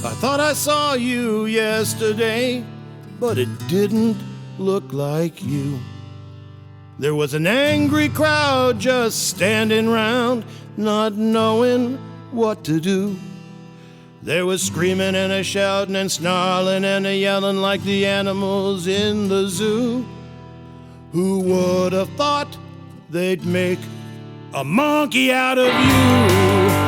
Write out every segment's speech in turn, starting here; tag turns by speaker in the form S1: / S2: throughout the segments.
S1: I thought I saw you yesterday, but it didn't look like you. There was an angry crowd just standing round, not knowing what to do. There was screaming and a shouting and snarling and a yelling like the animals in the zoo. Who would have thought they'd make a monkey out of you?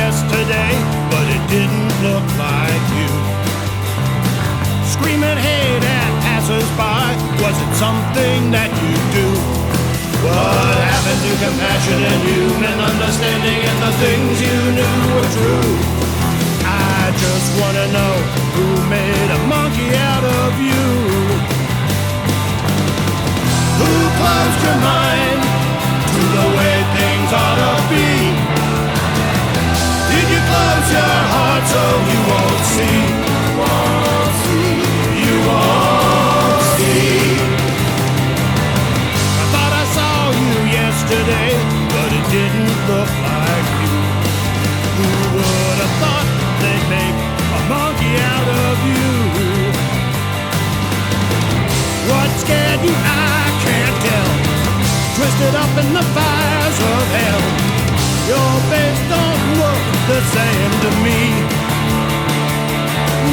S1: Yesterday, but it didn't look like you. Screaming hate at passers-by, was it something that you do? What happened to compassion and human understanding and the things you knew were true? I just wanna know who made a monkey out of you. Who closed your mind to the way things ought to be? Close your heart so you won't see, you won't see. I thought I saw you yesterday, but it didn't look like you. Who would have thought they'd make a monkey out of you? What scared you, I can't tell. Twisted up in the fires of hell. Your face don't look the same to me.